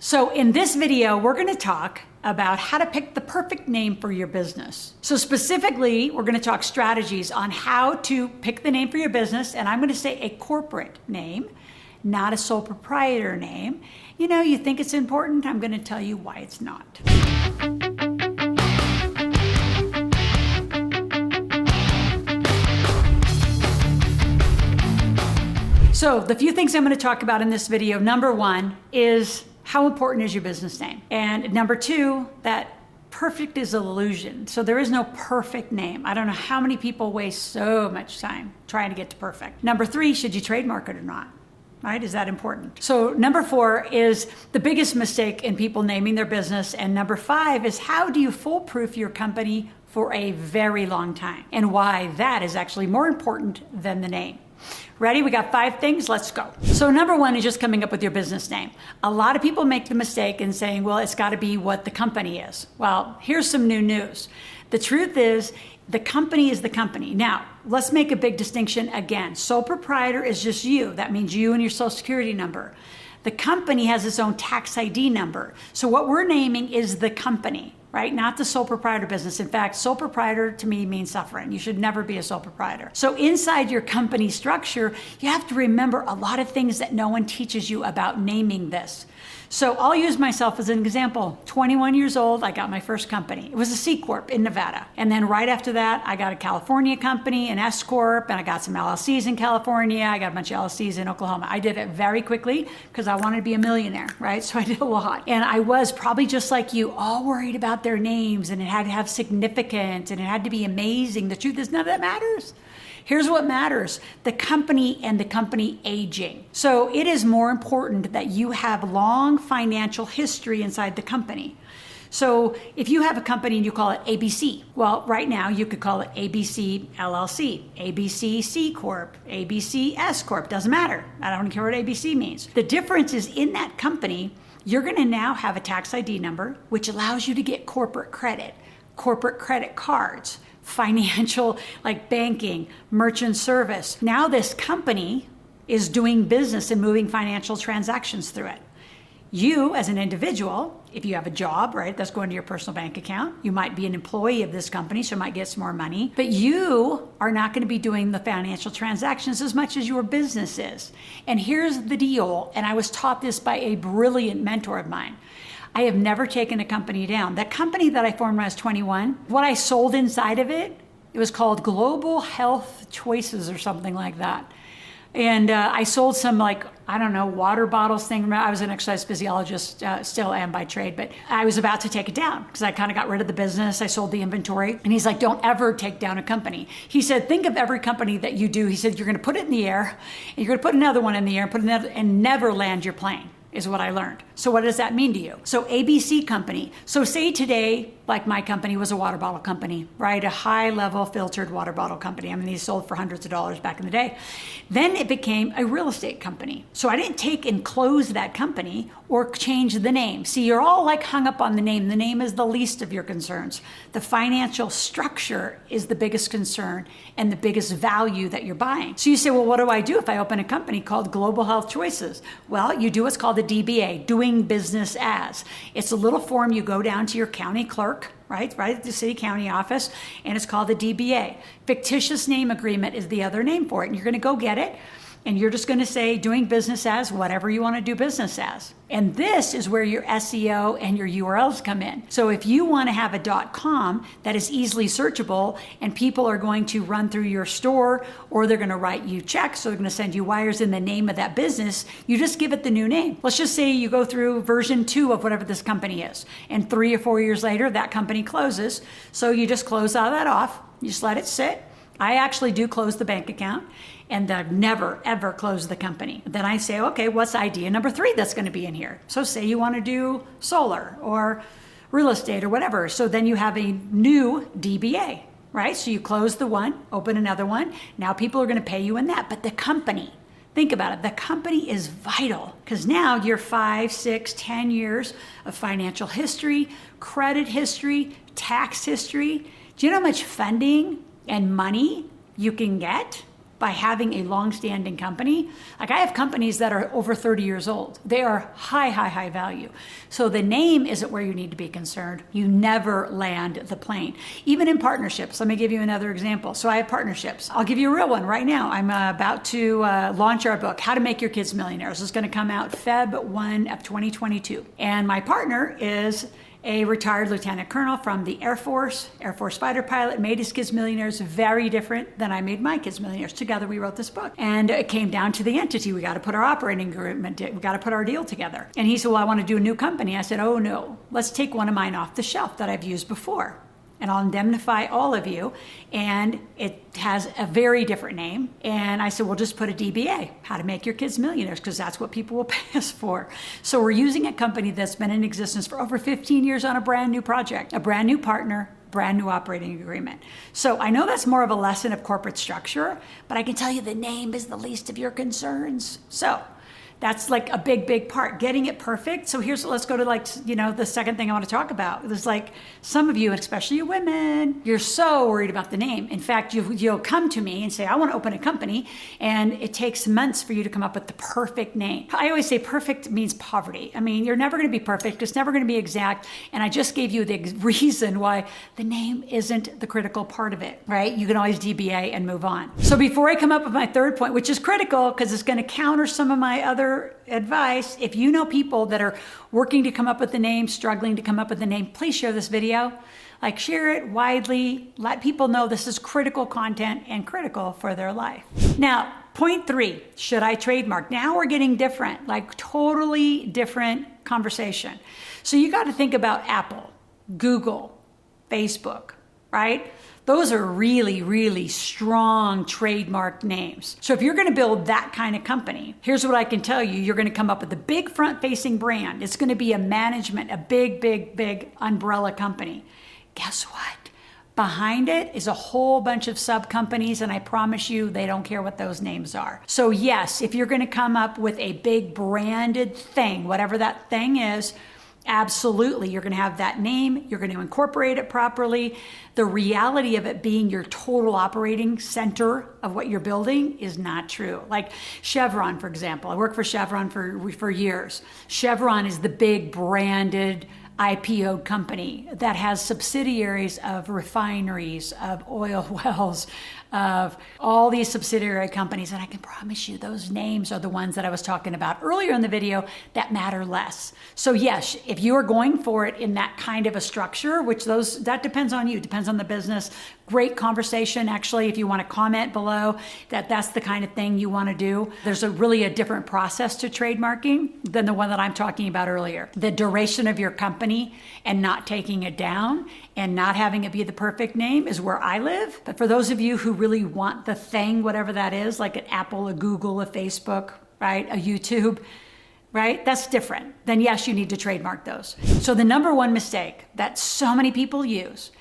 So in this video, we're going to talk about how to pick the perfect name for your business. So specifically, we're going to talk strategies on how to pick the name for your business. And I'm going to say a corporate name, not a sole proprietor name. You know, you think it's important. I'm going to tell you why it's not. So the few things I'm going to talk about in this video, number one is how important is your business name? And number two, that perfect is an illusion. So there is no perfect name. I don't know how many people waste so much time trying to get to perfect. Number three, should you trademark it or not? Right? Is that important? So number four is the biggest mistake in people naming their business. And number five is how do you foolproof your company for a very long time? And why that is actually more important than the name. Ready? We got 5 things. Let's go. So number one is just coming up with your business name. A lot of people make the mistake in saying, well, it's got to be what the company is. Well, here's some new news. The truth is the company is the company. Now, let's make a big distinction again. Sole proprietor is just you. That means you and your social security number. The company has its own tax ID number. So what we're naming is the company, right? Not the sole proprietor business. In fact, sole proprietor to me means suffering. You should never be a sole proprietor. So inside your company structure, you have to remember a lot of things that no one teaches you about naming this. So I'll use myself as an example. 21 years old, I got my first company. It was a C Corp in Nevada. And then right after that, I got a California company, an S Corp, and I got some LLCs in California. I got a bunch of LLCs in Oklahoma. I did it very quickly because I wanted to be a millionaire, right? So I did a lot. And I was probably just like you, all worried about their names, and it had to have significance, and it had to be amazing. The truth is none of that matters. Here's what matters, the company and the company aging. So it is more important that you have long financial history inside the company. So if you have a company and you call it ABC, well, right now you could call it ABC LLC, ABC C Corp, ABC S Corp, doesn't matter. I don't care what ABC means. The difference is in that company, you're gonna now have a tax ID number, which allows you to get corporate credit cards, financial, like banking, merchant service. Now this company is doing business and moving financial transactions through it. You as an individual, if you have a job, right, that's going to your personal bank account, you might be an employee of this company, so you might get some more money, but you are not going to be doing the financial transactions as much as your business is. And here's the deal, and I was taught this by a brilliant mentor of mine. I have never taken a company down. That company that I formed when I was 21, what I sold inside of it, it was called Global Health Choices or something like that. And I sold some water bottles thing. I was an exercise physiologist, still am by trade, but I was about to take it down because I kind of got rid of the business. I sold the inventory. And he's like, don't ever take down a company. He said, think of every company that you do. He said, you're going to put it in the air, and you're going to put another one in the air, and never land your plane. Is what I learned. So what does that mean to you? So ABC company. So say today, like my company was a water bottle company, right? A high level filtered water bottle company. I mean, these sold for hundreds of dollars back in the day. Then it became a real estate company. So I didn't take and close that company or change the name. See, you're all like hung up on the name. The name is the least of your concerns. The financial structure is the biggest concern and the biggest value that you're buying. So you say, well, what do I do if I open a company called Global Health Choices? Well, you do what's called the DBA, doing business as. It's a little form you go down to your county clerk, right at the city county office, and it's called the DBA. Fictitious name agreement is the other name for it, and you're going to go get it, and you're just going to say doing business as whatever you want to do business as. And this is where your SEO and your URLs come in. So if you want to have a .com that is easily searchable and people are going to run through your store, or they're going to write you checks, so they're going to send you wires in the name of that business, you just give it the new name. Let's just say you go through version 2 of whatever this company is, and 3 or 4 years later, that company closes. So you just close all that off, you just let it sit. I actually do close the bank account, and I've never, ever closed the company. Then I say, okay, what's idea number 3 that's going to be in here? So say you want to do solar or real estate or whatever. So then you have a new DBA, right? So you close the one, open another one. Now people are going to pay you in that. But the company, think about it. The company is vital because now you're 5, 6, 10 years of financial history, credit history, tax history. Do you know how much funding and money you can get by having a long-standing company. Like I have companies that are over 30 years old. They are high value. So the name isn't where you need to be concerned. You never land the plane. Even in partnerships, let me give you another example. So I have partnerships. I'll give you a real one right now. I'm about to launch our book, How to Make Your Kids Millionaires. It's going to come out Feb 1 of 2022. And my partner is a retired lieutenant colonel from the Air Force fighter pilot, made his kids millionaires, very different than I made my kids millionaires. Together we wrote this book. And it came down to the entity. We got to put our operating agreement, we got to put our deal together. And he said, well, I want to do a new company. I said, oh no, let's take one of mine off the shelf that I've used before. And I'll indemnify all of you. And it has a very different name. And I said, well, just put a DBA, How to Make Your Kids Millionaires, because that's what people will pay us for. So we're using a company that's been in existence for over 15 years on a brand new project, a brand new partner, brand new operating agreement. So I know that's more of a lesson of corporate structure, but I can tell you the name is the least of your concerns. So that's like a big part, getting it perfect. So let's go to the second thing I want to talk about. There's like some of you, and especially you women, you're so worried about the name. In fact, you'll come to me and say, I want to open a company, and it takes months for you to come up with the perfect name. I always say perfect means poverty. I mean, you're never going to be perfect. It's never going to be exact. And I just gave you the reason why the name isn't the critical part of it, right? You can always DBA and move on. So before I come up with my third point, which is critical because it's going to counter some of my other advice, if you know people that are working to come up with the name, struggling to come up with the name, please share this video. Like, share it widely, let people know this is critical content and critical for their life. Now, point 3, should I trademark? Now we're getting different, like totally different conversation. So you got to think about Apple, Google, Facebook, right? Those are really strong trademark names. So if you're going to build that kind of company, here's what I can tell you. You're going to come up with a big front-facing brand. It's going to be a management, a big umbrella company. Guess what? Behind it is a whole bunch of sub-companies, and I promise you they don't care what those names are. So yes, if you're going to come up with a big branded thing, whatever that thing is, absolutely, you're going to have that name, you're going to incorporate it properly. The reality of it being your total operating center of what you're building is not true. Like Chevron, for example. I worked for Chevron for years. Chevron is the big branded IPO company that has subsidiaries of refineries, of oil wells, of all these subsidiary companies. And I can promise you those names are the ones that I was talking about earlier in the video that matter less. So yes, if you are going for it in that kind of a structure, which that depends on you, depends on the business. Great conversation. Actually, if you want to comment below that's the kind of thing you want to do. There's really a different process to trademarking than the one that I'm talking about earlier. The duration of your company and not taking it down and not having it be the perfect name is where I live. But for those of you who really want the thing, whatever that is, like an Apple, a Google, a Facebook, right, a YouTube, right? That's different. Then yes, you need to trademark those. So the number one mistake that so many people use,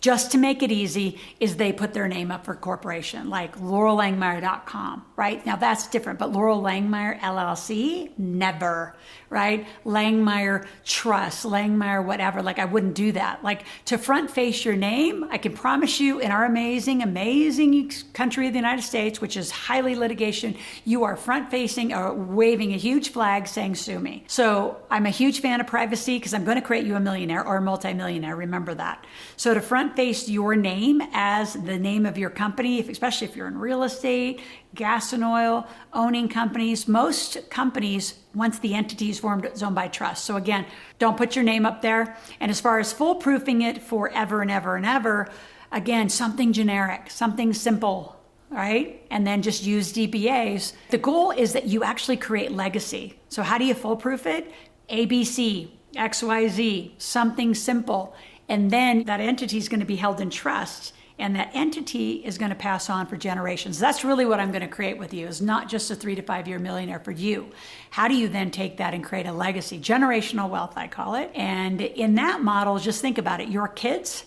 just to make it easy, is they put their name up for corporation, like LaurelLangmeyer.com, right? Now that's different, but Laurel Langmeyer LLC, never, right? Langmeyer Trust, Langmeyer whatever, like I wouldn't do that. Like to front face your name, I can promise you in our amazing country of the United States, which is highly litigation, you are front facing or waving a huge flag saying sue me. So I'm a huge fan of privacy because I'm going to create you a millionaire or a multimillionaire, remember that. So to front face your name as the name of your company, especially if you're in real estate, gas and oil, owning companies. Most companies, once the entity is formed, it's owned by trust. So again, don't put your name up there. And as far as foolproofing it forever and ever and ever, again, something generic, something simple, right? And then just use DBAs. The goal is that you actually create legacy. So how do you foolproof it? ABC, XYZ, something simple. And then that entity is going to be held in trust, and that entity is going to pass on for generations. That's really what I'm going to create with you, is not just a 3 to 5 year millionaire for you. How do you then take that and create a legacy? Generational wealth, I call it. And in that model, just think about it. Your kids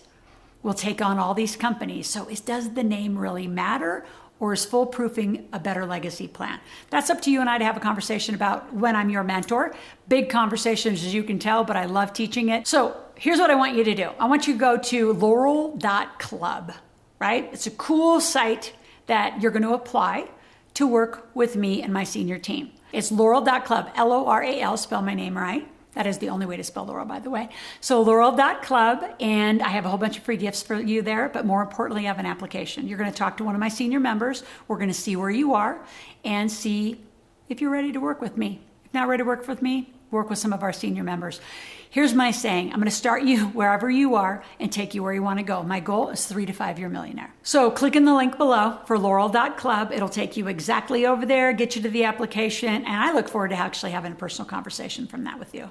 will take on all these companies. So does the name really matter? Or is foolproofing a better legacy plan? That's up to you and I to have a conversation about when I'm your mentor. Big conversations, as you can tell, but I love teaching it. So here's what I want you to do. I want you to go to laurel.club, right? It's a cool site that you're going to apply to work with me and my senior team. It's Loral.club, Loral, spell my name right. That is the only way to spell Loral, by the way. So Loral.club, and I have a whole bunch of free gifts for you there, but more importantly, I have an application. You're going to talk to one of my senior members. We're going to see where you are and see if you're ready to work with me. If not ready to work with me, work with some of our senior members. Here's my saying. I'm going to start you wherever you are and take you where you want to go. My goal is 3 to 5 year millionaire. So click in the link below for Loral.club. It'll take you exactly over there, get you to the application, and I look forward to actually having a personal conversation from that with you.